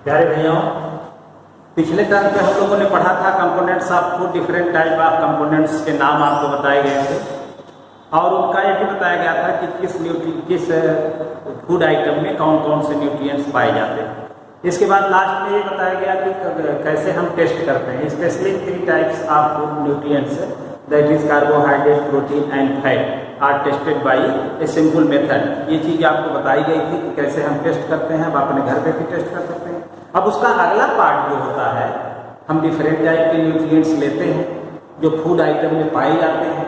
प्यारे भैया, पिछले टर्म पे हम लोगों ने पढ़ा था components of food, different type of components के नाम आपको बताए गए थे और उनका ये भी बताया गया था कि किस फूड आइटम में कौन कौन से न्यूट्रिएंट्स पाए जाते हैं। इसके बाद लास्ट में ये बताया गया कि कैसे हम टेस्ट करते हैं। Specially 3 types of food nutrients, that is carbohydrate, protein and fat are tested by a simple method. ये चीज़ आपको बताई गई थी कि कैसे हम टेस्ट करते हैं। आप अपने घर पे भी टेस्ट कर सकते हैं। अब उसका अगला पार्ट जो होता है, हम डिफरेंट टाइप के न्यूट्रिएंट्स लेते हैं जो फूड आइटम में पाए जाते हैं,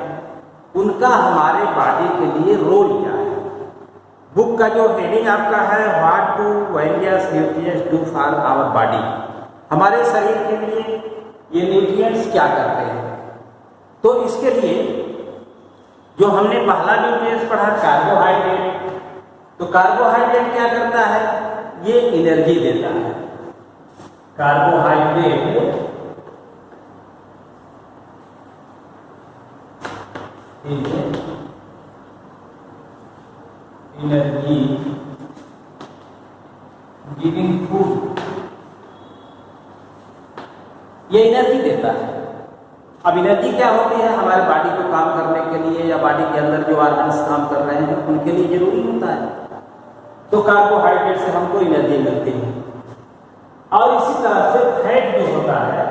उनका हमारे बॉडी के लिए रोल क्या है। बुक का जो हेडिंग आपका है, what do various nutrients do for our body, हमारे शरीर के लिए ये न्यूट्रिएंट्स क्या करते हैं। तो इसके लिए जो हमने पहला न्यूट्रिएंट्स पढ़ा कार्बोहाइड्रेट, तो कार्बोहाइड्रेट क्या करता है, ये एनर्जी देता है। कार्बोहाइड्रेट एनर्जी गिविंग फूड, ये एनर्जी देता है। अब एनर्जी क्या होती है, हमारे बॉडी को काम करने के लिए या बॉडी के अंदर जो ऑर्गन्स काम कर रहे हैं उनके लिए जरूरी होता है। तो कार्बोहाइड्रेट से हमको एनर्जी मिलती है। और इसी तरह से फैट जो होता है,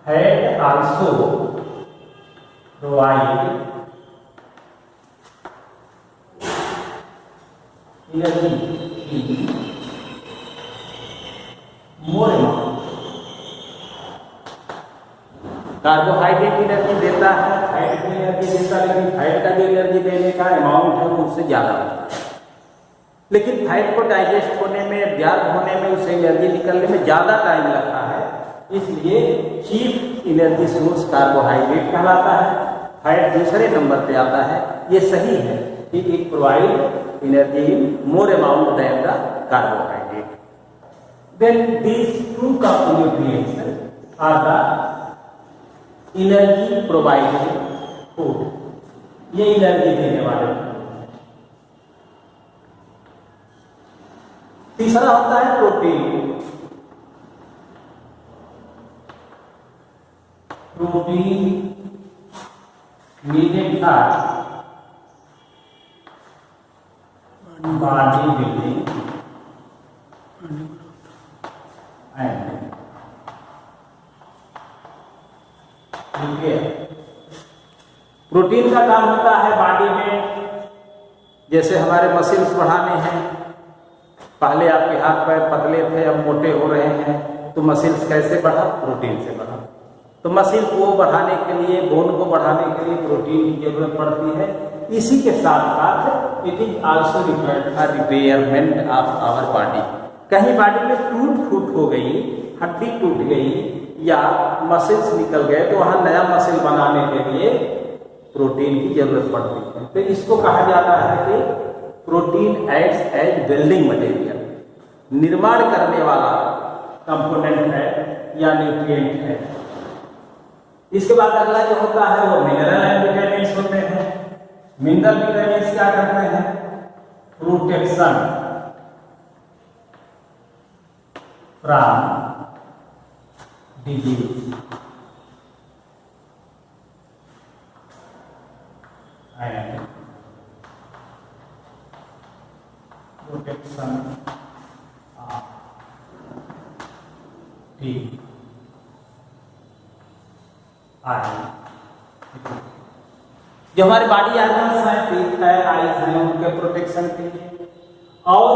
fat also provide energy more amount. Carbohydrate energy देता है, फैट भी एनर्जी देता है, लेकिन फैट का जो एनर्जी देने का अमाउंट है वो उससे ज़्यादा होता है। लेकिन फैट को डाइजेस्ट होने में, एब्जॉर्ब होने में, उससे एनर्जी निकलने में ज़्यादा टाइम लगता है। इसलिए चीफ एनर्जी सोर्स कार्बोहाइड्रेट कहलाता है। फैट दूसरे नंबर पे आता है। ये सही है कि it provide energy more amount than the carbohydrate. Then these 2 nutrients are the energy providing food, ये एनर्जी देने वाले। तीसरा होता है protein. Protein needed for body building and protein का काम होता है बॉडी में, जैसे हमारे मसल्स बढ़ाने हैं। पहले आपके हाथ पैर पतले थे, अब मोटे हो रहे हैं, तो मसल्स कैसे बढ़ा, प्रोटीन से बढ़ा। तो मसल को बढ़ाने के लिए, बोन को बढ़ाने के लिए प्रोटीन की जरूरत पड़ती है। इसी के साथ साथ it is also required for repairment of our body. कहीं बॉडी में टूट फूट हो गई, हड्डी टूट गई या मसल्स निकल गए, तो वहां नया मसल बनाने के लिए प्रोटीन की जरूरत पड़ती है। तो इसको कहा जाता है कि protein acts as building material, निर्माण करने वाला कंपोनेंट है या न्यूट्रिएंट है। इसके बाद अगला जो होता है वो मिनरल एंड विटामिन्स होते हैं। मिनरल विटामिन्स क्या करते हैं, protection from disease and protection of T जो हमारे बॉडी ऑर्गन्स हैं, टीथ है, आईज हैं, उनके प्रोटेक्शन के लिए और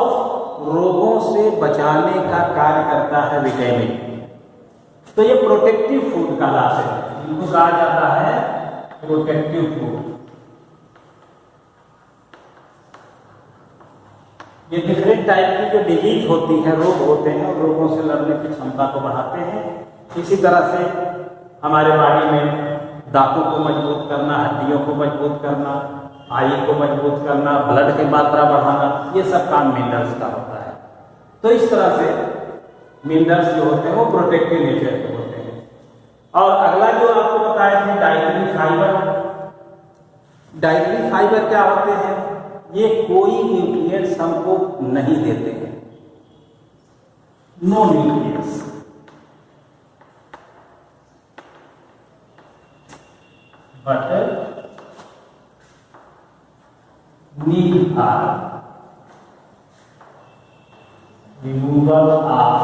रोगों से बचाने का कार्य करता है विटामिन। तो ये प्रोटेक्टिव फूड कहलाते हैं, इनको कहा जाता है प्रोटेक्टिव फूड। ये डिफरेंट टाइप की जो डिजीज होती है, रोग होते हैं, रोगों से लड़ने की क्षमता को बढ़ाते हैं। इसी तरह से हमारे बॉडी में दांतों को मजबूत करना, हड्डियों को मजबूत करना, आई को मजबूत करना, ब्लड की मात्रा बढ़ाना, ये सब काम मिनरल्स का होता है। तो इस तरह से मिनरल्स जो होते हैं वो प्रोटेक्टिव नेचर के होते हैं। और अगला जो आपको बताए थे डाइटरी फाइबर। डाइटरी फाइबर क्या होते हैं, ये कोई न्यूट्रिएंट्स हमको नहीं देते हैं। No nutrients. But need are removal of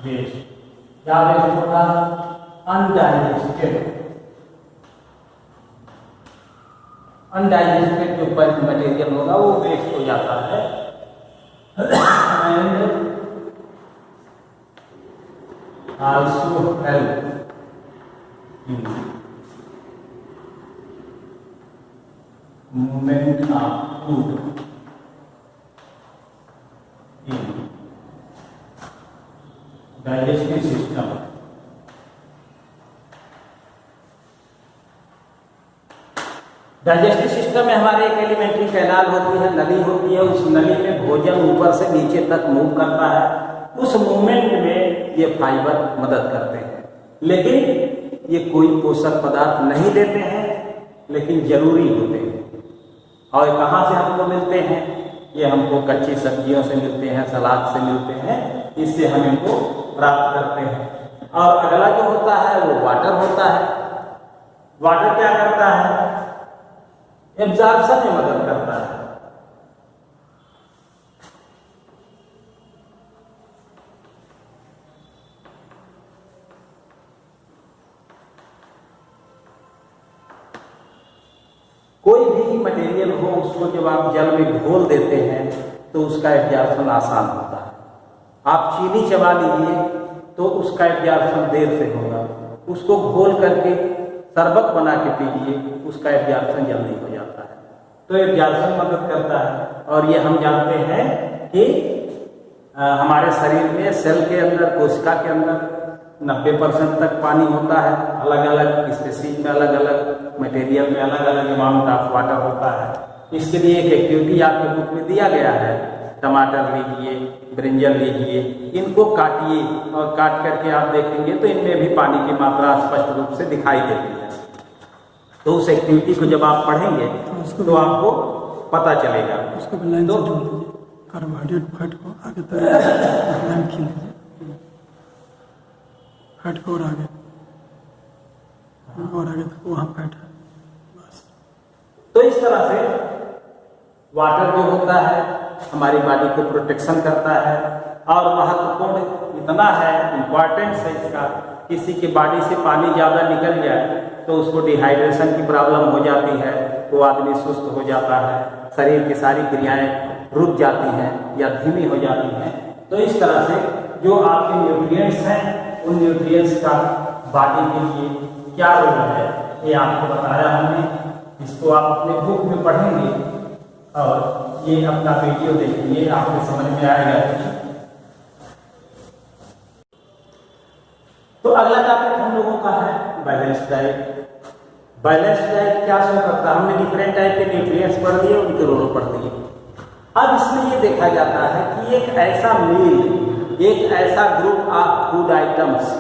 waste. क्या वेस्ट होगा? अनडाइजेस्टेड जो मटेरियल होगा वो वेस्ट हो जाता है। And also help in movement of food in digestive system. Digestive system में हमारे एक एलिमेंट्री कैनाल होती है, नली होती है। उस नली में भोजन ऊपर से नीचे तक मूव करता है। उस मूवमेंट में ये फाइबर मदद करते हैं, लेकिन ये कोई पोषक पदार्थ नहीं देते हैं, लेकिन जरूरी होते हैं। और कहाँ से हमको मिलते हैं? ये हमको कच्ची सब्जियों से मिलते हैं, सलाद से मिलते हैं। इससे हम इनको प्राप्त करते हैं। और अगला जो होता है वो वाटर होता है। वाटर क्या करता है? एब्जॉर्प्शन में मदद करता है। कोई भी मटेरियल हो, उसको जब आप जल में घोल देते हैं तो उसका एब्जॉर्प्शन आसान होता है। आप चीनी चबा लीजिए तो उसका एब्जॉर्प्शन देर से होगा। उसको घोल करके शरबत बना के पीजिए, उसका एब्जॉर्प्शन जल्दी हो जाता है। तो एब्जॉर्प्शन मदद करता है। और ये हम जानते हैं कि हमारे शरीर में सेल के अंदर, कोशिका के अंदर 90% तक पानी होता है। अलग अलग स्पीशीज में अलग अलग मटेरियल में अलग अलग अमाउंट ऑफ वाटर होता है। इसके लिए एक एक्टिविटी आपके बुक में दिया गया है। टमाटर लीजिए, ब्रिंजल लीजिए, इनको काटिए और काट करके आप देखेंगे तो इनमें भी पानी की मात्रा स्पष्ट रूप से दिखाई देती है। तो उस एक्टिविटी को जब आप पढ़ेंगे तो आपको पता चलेगा। उसको लाइन से जोड़ दीजिए, कार्बोहाइड्रेट फैट को आगे तक लाइन खींच लीजिए, फैट को और आगे तक वहाँ फैट है बस। तो इस तरह से वाटर जो होता है हमारी बॉडी को प्रोटेक्शन करता है। और महत्वपूर्ण इतना है, इम्पॉर्टेंस है इसका, किसी की बॉडी से पानी ज़्यादा निकल जाए तो उसको डिहाइड्रेशन की प्रॉब्लम हो जाती है, वो आदमी सुस्त हो जाता है, शरीर की सारी क्रियाएं रुक जाती हैं या धीमी हो जाती हैं। तो इस तरह से जो आपके न्यूट्रिएंट्स हैं, उन न्यूट्रिएंट्स का बॉडी के लिए क्या रोल है ये आपको बताया हमने। इसको आप अपने बुक में पढ़ेंगे और ये अपना वीडियो देखेंगे, आपको समझ में आएगा। तो अगला टॉपिक हम लोगों का है बैलेंस डाइट। बैलेंस डाइट क्या शो करता है? हमने डिफरेंट टाइप के न्यूट्रिएंट्स पढ़ दिए, उनके रोल पढ़ दिए। अब इसमें ये देखा जाता है कि एक ऐसा मील, एक ऐसा group of food items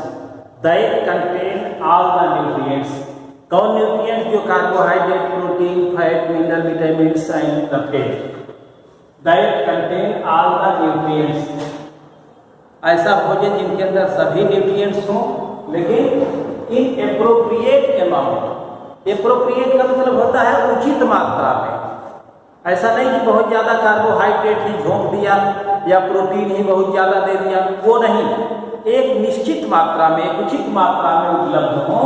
that contain all the nutrients. कौन न्यूट्रिएंट्स? जो carbohydrate, protein, fat, mineral, vitamins and the fat that contain all the nutrients. ऐसा भोजन जिनके अंदर सभी न्यूट्रिएंट्स हों, लेकिन इन एप्रोप्रिएट अमाउंट। एप्रोप्रिएट का मतलब होता है उचित मात्रा में। ऐसा नहीं कि बहुत ज़्यादा कार्बोहाइड्रेट ही झोंक दिया या प्रोटीन ही बहुत ज़्यादा दे दिया, वो नहीं। एक निश्चित मात्रा में, उचित मात्रा में उपलब्ध हो,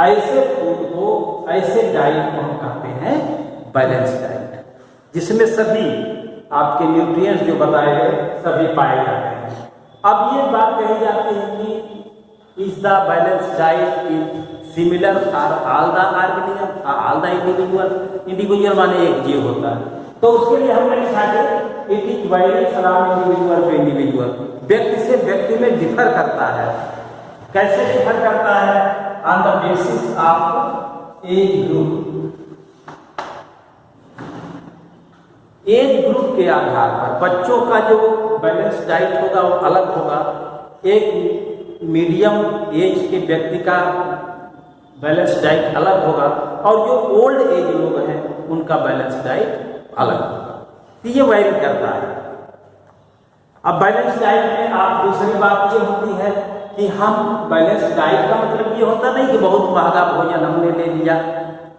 ऐसे फूड को, ऐसे डाइट को हम कहते हैं बैलेंस डाइट, जिसमें सभी आपके न्यूट्रिएंट्स जो बताए गए सभी पाए जाते हैं। अब ये बात कही जाती है कि is the balance diet is similar for all the organism, all the individual. Individual माने एक जीव होता है, तो उसके लिए हमने लिखा कि it is very from individual to individual. व्यक्ति से व्यक्ति में डिफर करता है। कैसे डिफर करता है? On the basis of age group. Age group के आधार पर बच्चों का जो बैलेंस डाइट होगा वो अलग होगा, एक मीडियम एज के व्यक्ति का बैलेंस डाइट अलग होगा, और जो ओल्ड एज लोग हैं उनका बैलेंस डाइट अलग होगा। तो ये वैरी करता है। अब बैलेंस डाइट में आप दूसरी बात ये होती है कि हम बैलेंस डाइट का मतलब ये होता नहीं कि बहुत महंगा भोजन हमने ले लिया,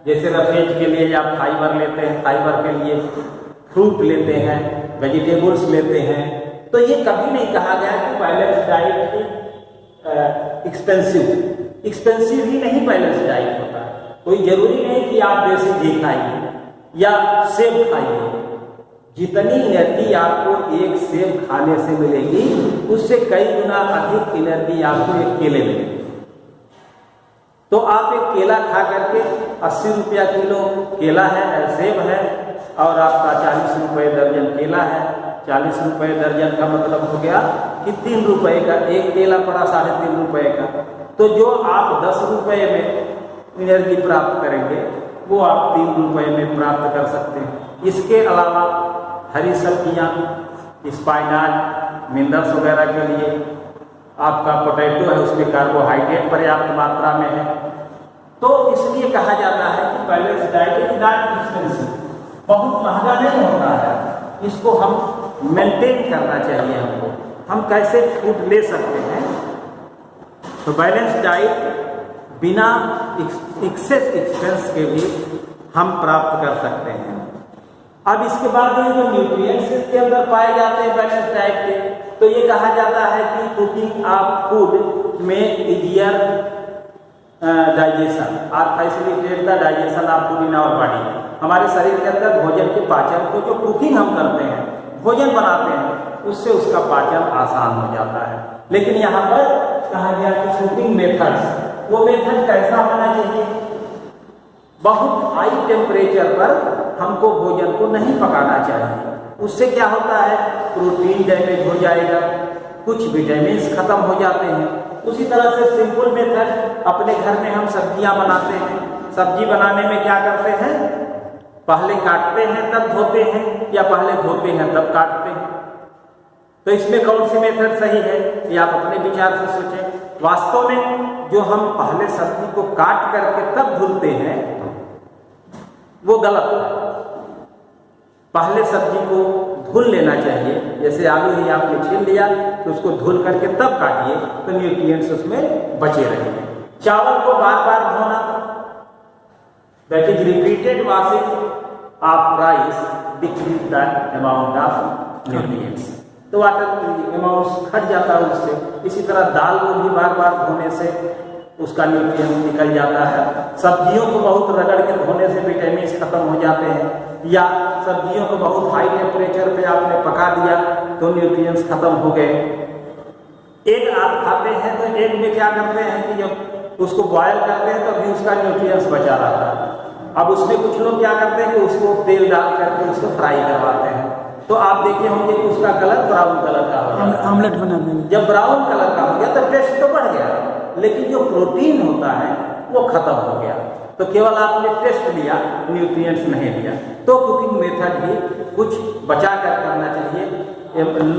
जैसे रफेज के लिए आप फाइबर लेते हैं, फाइबर के लिए फ्रूट लेते हैं, वेजिटेबल्स लेते हैं, तो ये कभी नहीं कहा गया कि बैलेंस डाइट एक्सपेंसिव ही नहीं बैलेंस डाइट होता है। कोई जरूरी नहीं कि आप देसी घी खाइए या सेब खाइए, जितनी एनर्जी आपको एक सेब खाने से मिलेगी उससे कई गुना अधिक एनर्जी आपको एक केले मिलेगी। तो आप एक केला खा करके 80 रुपया किलो केला है, सेब है, और आपका 40 रुपये दर्जन केला है। 40 रुपये दर्जन का मतलब हो गया कि 3 रुपये का एक केला पड़ा, 3.5 रुपये का। तो जो आप 10 रुपये में एनर्जी प्राप्त करेंगे वो आप 3 रुपये में प्राप्त कर सकते हैं। इसके अलावा हरी सब्जियाँ, स्पाइनाच, मिनरल्स वगैरह के लिए आपका पोटैटो है, उसमें कार्बोहाइड्रेट पर्याप्त मात्रा में है। तो इसलिए कहा जाता है कि balance diet is not expensive, बहुत महंगा नहीं होता है, इसको हम मेंटेन करना चाहिए हमको। हम कैसे फूड ले सकते हैं? तो बैलेंस डाइट बिना एक्सेस एक्सपेंस के भी हम प्राप्त कर सकते हैं। अब इसके बाद ये जो न्यूट्रिएंट्स इसके अंदर पाए जाते हैं बैलेंस डाइट के, तो ये कहा जाता है कि कुकिंग ऑफ फूड में इजियर डाइजेशन और facilitate the digestion of food in our body. हमारे शरीर के अंदर भोजन के पाचन को, जो कुकिंग हम करते हैं, भोजन बनाते हैं, उससे उसका पाचन आसान हो जाता है। लेकिन यहाँ पर कहा गया कि कुकिंग मेथड्स, वो मेथड कैसा होना चाहिए? बहुत हाई टेम्परेचर पर हमको भोजन को नहीं पकाना चाहिए। उससे क्या होता है? प्रोटीन डैमेज हो जाएगा, कुछ विटामिन खत्म हो जाते हैं। उसी तरह से सिंपल मेथड, अपने घर में हम सब्जियां बनाते हैं, सब्जी बनाने में क्या करते हैं? पहले काटते हैं तब धोते हैं, या पहले धोते हैं तब काटते हैं? तो इसमें कौन सी मेथड सही है, ये आप अपने विचार से सोचें। वास्तव में जो हम पहले सब्जी को काट करके तब धुलते हैं वो गलत है। पहले सब्जी को धुल लेना चाहिए, जैसे आलू ही आपने छील लिया तो उसको धुल करके तब काटिए तो न्यूट्रिएंट्स उसमें बचे रहेंगे। चावल को बार बार धोना, that is repeated washing of rice decrease the amount of nutrients, तो वाटर अमाउंट घट जाता है उससे। इसी तरह दाल को भी बार बार धोने से उसका न्यूट्रिएंट्स निकल जाता है। सब्जियों को बहुत रगड़ के धोने से विटामिन खत्म हो जाते हैं, या सब्जियों को बहुत हाई टेम्परेचर पे आपने पका दिया तो न्यूट्रिएंट्स खत्म हो गए। एग आप खाते हैं तो एग में क्या करते हैं कि जब उसको बॉयल करते हैं तो भी उसका न्यूट्रिएंट्स बचा रहता है। अब उसमें कुछ लोग क्या करते हैं कि उसको तेल डाल करके उसको फ्राई करवाते हैं, तो आप देखे होंगे कि उसका कलर ब्राउन कलर का हो जाता है। आमलेट बना देंगे, जब ब्राउन कलर का हो गया तो टेस्ट तो बढ़ गया, लेकिन जो प्रोटीन होता है वो खत्म हो गया। तो केवल आपने टेस्ट लिया, न्यूट्रिएंट्स नहीं लिया। तो कुकिंग मेथड भी कुछ बचा कर करना चाहिए,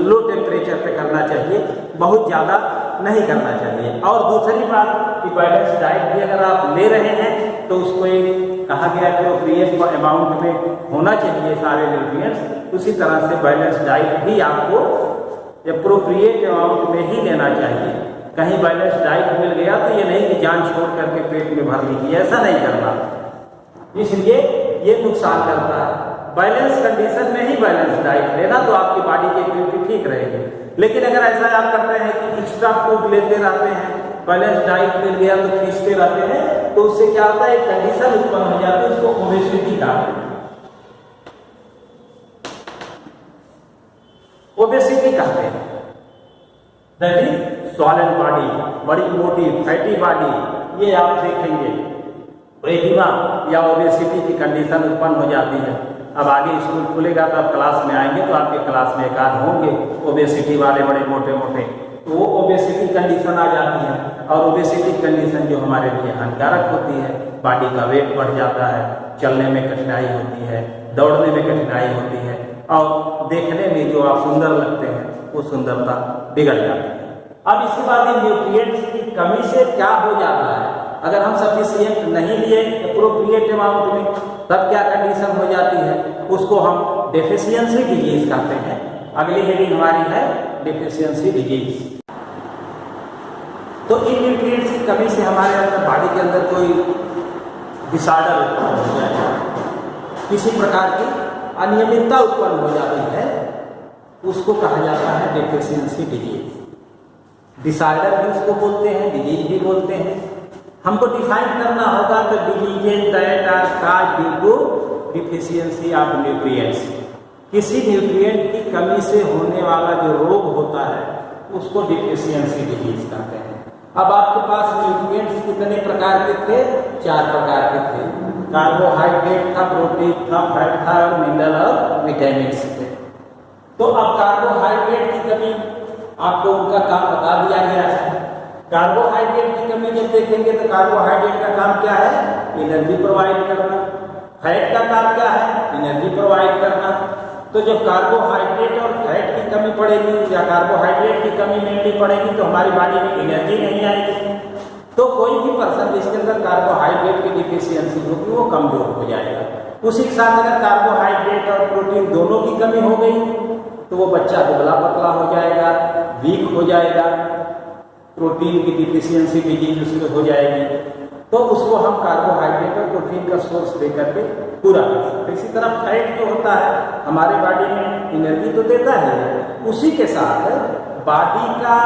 लो टेम्परेचर पे करना चाहिए, बहुत ज़्यादा नहीं करना चाहिए। और दूसरी बात कि बैलेंस डाइट भी अगर आप ले रहे हैं तो उसको एक कहा गया कि एप्रोप्रिएट अमाउंट में होना चाहिए सारे न्यूट्रिएंट्स। उसी तरह से बैलेंस डाइट भी आपको एप्रोप्रिएट अमाउंट में ही लेना चाहिए। कहीं बैलेंस डाइट मिल गया तो ये नहीं कि जान छोड़ करके पेट में भर लीजिए, ऐसा नहीं करना, इसलिए ये नुकसान करता है। बैलेंस कंडीशन में ही बैलेंस डाइट लेना तो आपकी बॉडी की एक्टिविटी ठीक रहेगी। लेकिन अगर ऐसा आप करते हैं कि एक्स्ट्रा फूड लेते रहते हैं, बैलेंस डाइट मिल गया तो खींचते रहते हैं, तो उससे क्या होता है, एक कंडीशन उत्पन्न हो जाती है, उसको ओबेसिटी कहते हैं। ओबेसिटी कहते हैं, दैट इज सॉलिड बॉडी, बड़ी मोटी फैटी बॉडी, ये आप देखेंगे एडिमा या ओबेसिटी की कंडीशन उत्पन्न हो जाती है। अब आगे स्कूल खुलेगा तो आप क्लास में आएंगे तो आपके क्लास में एक आध होंगे ओबेसिटी वाले, बड़े मोटे मोटे, तो वो ओबेसिटी कंडीशन आ जाती है। और ओबेसिटी कंडीशन जो हमारे लिए हानिकारक होती है, बॉडी का वेट बढ़ जाता है, चलने में कठिनाई होती है, दौड़ने में कठिनाई होती है, और देखने में जो आप सुंदर लगते हैं वो सुंदरता बिगड़ जाती है। अब इसके बाद न्यूट्रिएंट्स की कमी से क्या हो जाता है, अगर हम सफिशिएंट नहीं लिए एप्रोप्रिएट अमाउंट में, तब क्या कंडीशन हो जाती है, उसको हम डेफिशिएंसी डिजीज कहते हैं। अगली हेडिंग हमारी है डिफिशियंसी डिजीज। तो इन न्यूट्रिएंट्स की कमी से हमारे अंदर बॉडी के अंदर कोई डिसऑर्डर उत्पन्न हो जाए, किसी प्रकार की अनियमितता उत्पन्न हो जाती है, उसको कहा जाता है डिफिशियंसी डिजीज। डिसऑर्डर भी उसको बोलते हैं, डिजीज भी बोलते हैं। हमको डिफाइन करना होगा तो diseases that are caused due to deficiency of nutrients. किसी न्यूट्रिएंट की कमी से होने वाला जो रोग होता है उसको डिफिशियंसी डिजीज कहते हैं। अब आपके पास न्यूट्रिएंट्स कितने प्रकार के थे? 4 प्रकार के थे। कार्बोहाइड्रेट था, प्रोटीन था, फैट था, मिनरल और विटामिन्स थे। तो अब कार्बोहाइड्रेट की कमी आपको उनका काम बता दिया गया है। कार्बोहाइड्रेट की कमी जब देखेंगे तो कार्बोहाइड्रेट का काम क्या है? एनर्जी प्रोवाइड करना। फैट का काम क्या है? एनर्जी प्रोवाइड करना। तो जब कार्बोहाइड्रेट और फैट की कमी पड़ेगी या कार्बोहाइड्रेट की कमी मेनली पड़ेगी तो हमारी बॉडी में एनर्जी नहीं आएगी। तो कोई भी पर्सन जिसके अंदर कार्बोहाइड्रेट की डिफिशियंसी होगी वो कमजोर हो जाएगा। उसी के साथ अगर कार्बोहाइड्रेट और प्रोटीन दोनों की कमी हो गई तो वो बच्चा दुबला पतला हो जाएगा, वीक हो जाएगा, प्रोटीन की डिफिशियंसी डिजीज उसमें हो जाएगी। तो उसको हम कार्बोहाइड्रेट और प्रोटीन का सोर्स दे करके पूरा कर सकते हैं। इसी तरह फैट जो होता है हमारे बॉडी में एनर्जी तो देता है, उसी के साथ बॉडी का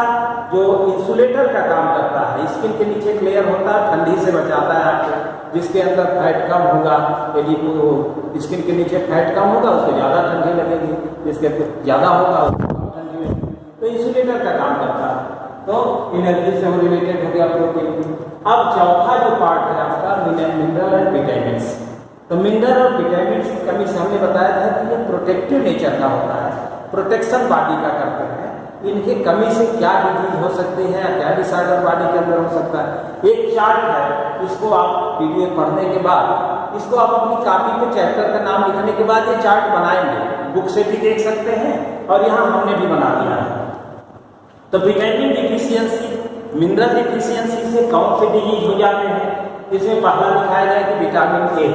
जो इंसुलेटर का काम करता है, स्किन के नीचे एक लेयर होता है, ठंडी से बचाता है आपको। जिसके अंदर फैट कम होगा, यदि वो स्किन के नीचे फैट कम होगा उसको ज़्यादा ठंडी लगेगी, जिसके ज़्यादा होगा उसको कम ठंडी लगेगी। तो इंसुलेटर का काम करता है। तो एनर्जी से वो रिलेटेड हो गया प्रोटीन। अब चौथा जो पार्ट है आपका मिनरल एंड विटामिन्स। तो मिनरल और विटामिन्स की कमी से हमने बताया था कि ये प्रोटेक्टिव नेचर का होता है, प्रोटेक्शन बॉडी का करते हैं। इनकी कमी से क्या डिजीज हो सकती है, क्या डिसऑर्डर बॉडी के अंदर हो सकता है। एक चार्ट है, इसको आप वीडियो पढ़ने के बाद इसको आप अपनी कॉपी पे चैप्टर का नाम लिखने के बाद ये चार्ट बनाएंगे, बुक से भी देख सकते हैं और यहाँ हमने भी बना दिया है। तो विटामिन डिफिशियंसी, मिनरल डिफिशियंसी से कौन से डिजीज हो जाते हैं? इसमें पहला दिखाया जाए कि विटामिन ए।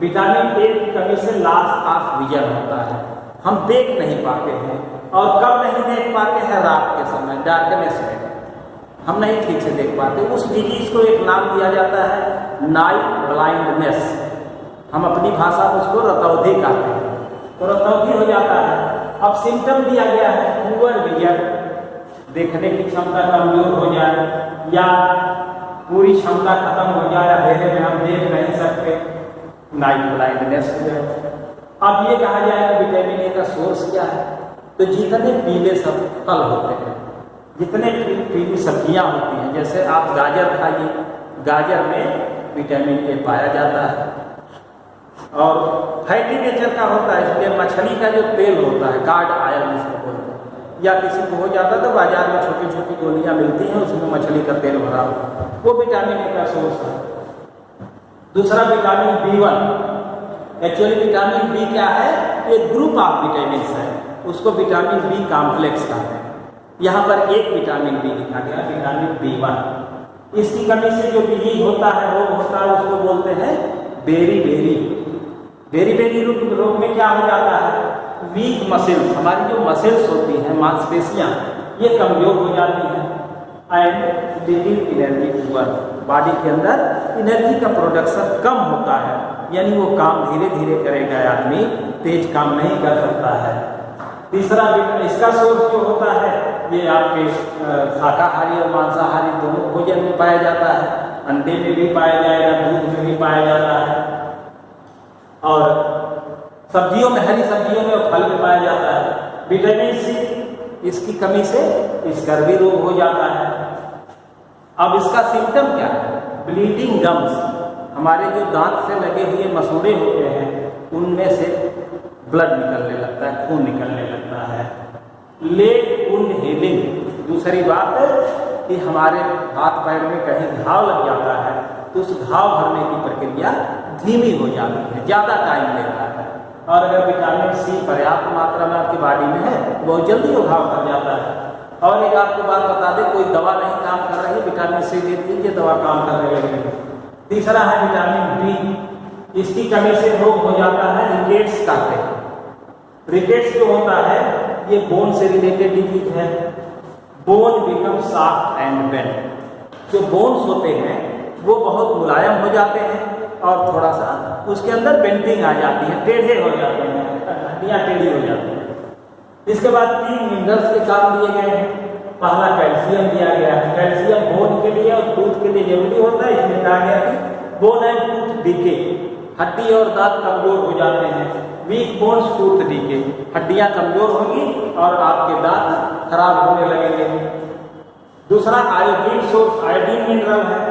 विटामिन ए की कमी से लॉस ऑफ विजन होता है, हम देख नहीं पाते हैं। और कब नहीं देख पाते हैं? रात के समय, डार्कनेस में हम नहीं ठीक से देख पाते। उस डिजीज को एक नाम दिया जाता है नाइट ब्लाइंडनेस। हम अपनी भाषा में उसको रतौंधी कहते हैं। तो रतौंधी हो जाता है। अब सिम्टम दिया गया है पुअर विजन, देखने की क्षमता कमजोर हो जाए या पूरी क्षमता खत्म हो जाए, अंधेरे में हम देख नहीं सकते, नाइट ब्लाइंडनेस हो जाए। अब ये कहा जाएगा विटामिन ए का सोर्स क्या है? तो जितने पीले सब फल होते हैं, जितने पीली सब्जियां होती हैं, जैसे आप गाजर खाइए, गाजर में विटामिन ए पाया जाता है और फैटी नेचर का होता है। इसलिए मछली का जो तेल होता है, कार्ड ऑयल जिसको बोलते हैं, या किसी को हो जाता तो बाजार में छोटी छोटी गोलियां मिलती हैं, उसमें मछली का तेल भरा हुआ, वो विटामिन ए का सोर्स है। दूसरा vitamin B1। Actually vitamin B क्या है? ये ग्रुप ऑफ विटामिन है, उसको विटामिन बी कॉम्प्लेक्स कहते हैं। यहाँ पर एक विटामिन बी लिखा गया, विटामिन B1। इसकी कमी से जो डिजीज होता है, रोग होता है, उसको बोलते हैं बेरी बेरी रोग में क्या हो जाता है? वीक मसल्स, हमारी जो मसल्स होती हैं, मांसपेशियां, ये कमजोर हो जाती हैं। And little energy poor, body के अंदर एनर्जी का प्रोडक्शन कम होता है, यानी वो काम धीरे धीरे करेगा, आदमी तेज काम नहीं कर सकता है। तीसरा इसका सोर्स जो होता है ये आपके शाकाहारी और मांसाहारी दोनों भोजन में पाया जाता है। अंडे में भी पाया जाएगा, दूध में भी पाया जाता है और सब्जियों में, हरी सब्जियों में और फल में पाया जाता है। विटामिन सी, इसकी कमी से स्कर्वी रोग हो जाता है। अब इसका सिम्टम क्या है? ब्लीडिंग गम्स, हमारे जो दांत से लगे हुए मसूड़े होते हैं उनमें से ब्लड निकलने लगता है, खून निकलने लगता है। लेट वुंड हीलिंग, दूसरी बात कि हमारे हाथ पैर में कहीं घाव लग जाता है तो उस घाव भरने की प्रक्रिया धीमी हो जाती है, ज़्यादा टाइम लेता है। और अगर विटामिन सी पर्याप्त मात्रा में आपकी बॉडी में है तो बहुत जल्दी वो घाव भर जाता है। और एक आपको बात बता दें, कोई दवा नहीं काम कर रही, विटामिन सी दे दीजिए, दवा काम करने लगेगी। तीसरा है विटामिन बी, इसकी कमी से रोग हो जाता है, रिकेट्स कहते हैं। रिकेट्स जो होता है ये बोन से रिलेटेड डिजीज है। Bone become soft and bend. जो बोन्स होते हैं वो बहुत मुलायम हो जाते हैं और थोड़ा सा उसके अंदर बेंडिंग आ जाती है, टेढ़े हो जाते हैं, हड्डियाँ टेढ़ी हो जाती हैं। इसके बाद 3 मिनरल्स के काम दिए गए हैं। पहला कैल्शियम दिया गया है। कैल्शियम बोन के लिए और टूथ के लिए जरूरी होता है। इसमें कहा गया कि बोन एंड टूथ डीके, हड्डी और दांत कमजोर हो जाते हैं। वीक बोन्स टूथ डीके, हड्डियां कमजोर होंगी और आपके दांत खराब होने लगेंगे। दूसरा आयोडीन सोर्स, आयोडीन मिनरल है।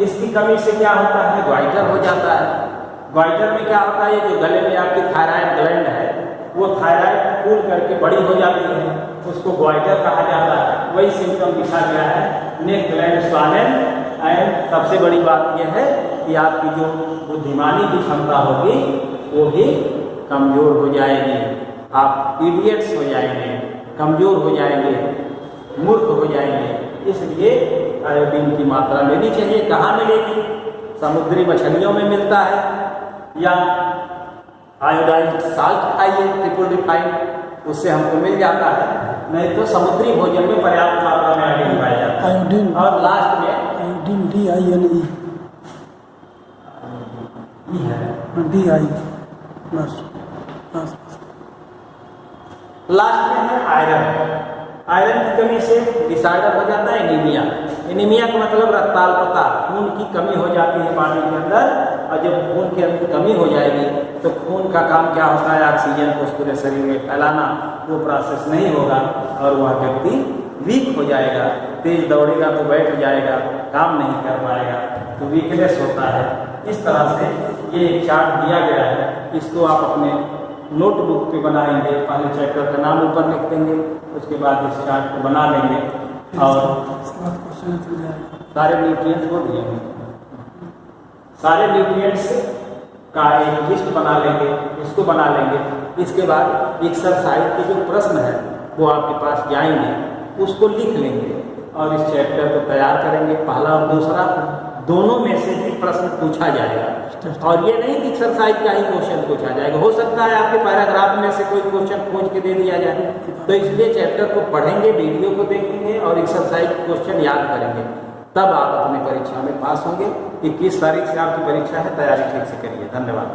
इसकी कमी से क्या होता है, ग्वाइटर हो जाता है। ग्वाइटर में क्या होता है, जो गले में आपकी थायराइड ग्लैंड है वो थायराइड फूल करके बड़ी हो जाती है, उसको ग्वाइटर कहा जाता है। वही सिम्टम लिखा गया है, नेक ग्लैंड स्वॉलन। एंड सबसे बड़ी बात यह है कि आपकी जो बुद्धिमानी की क्षमता होगी वो भी कमजोर हो जाएगी। आप इडियट्स हो जाएंगे, कमजोर हो जाएंगे, मूर्ख हो जाएंगे। इसलिए आयोडीन की मात्रा लेनी चाहिए। कहाँ मिलेगी, समुद्री मछलियों में मिलता है या आयोडाइन साल्ट खाइए ट्रिपल रिफाइंड, उससे हमको मिल जाता है। नहीं तो समुद्री भोजन में पर्याप्त मात्रा में आयोडीन पाया जाता है। आयोडीन और लास्ट में आयोडीन DINE है DI बस। लास्ट में है आयरन। आयरन की कमी से डिसऑर्डर हो जाता है एनीमिया। एनीमिया का मतलब रक्ताल्पता, खून की कमी हो जाती है पानी के अंदर। और जब खून की अंदर कमी हो जाएगी तो खून का काम क्या होता है, ऑक्सीजन को पूरे शरीर में फैलाना, वो प्रोसेस नहीं होगा और वह व्यक्ति वीक हो जाएगा। तेज दौड़ेगा तो बैठ जाएगा, काम नहीं कर पाएगा, तो वीकनेस होता है। इस तरह से ये एक चार्ट दिया गया है, इसको आप अपने नोटबुक पे बनाएंगे। पहले चैप्टर का नाम ऊपर लिख देंगे, उसके बाद इस चार्ट को बना लेंगे और सारे न्यूट्रिएंट्स को दिए हैं। सारे न्यूट्रिएंट्स का एक लिस्ट बना लेंगे, इसको बना लेंगे। इसके बाद एक्सरसाइज के जो प्रश्न है वो आपके पास जाएंगे, उसको लिख लेंगे और इस चैप्टर को तैयार करेंगे। पहला और दूसरा दोनों में से भी प्रश्न पूछा जाएगा। और ये नहीं कि एक्सरसाइज का ही क्वेश्चन पूछा जाएगा, हो सकता है आपके पैराग्राफ में से कोई क्वेश्चन खोज के दे दिया जाए। तो इसलिए चैप्टर को पढ़ेंगे, वीडियो को देखेंगे और एक्सरसाइज क्वेश्चन याद करेंगे, तब आप अपने परीक्षा में पास होंगे। 21 तारीख से आपकी परीक्षा है, तैयारी ठीक से करिए। धन्यवाद।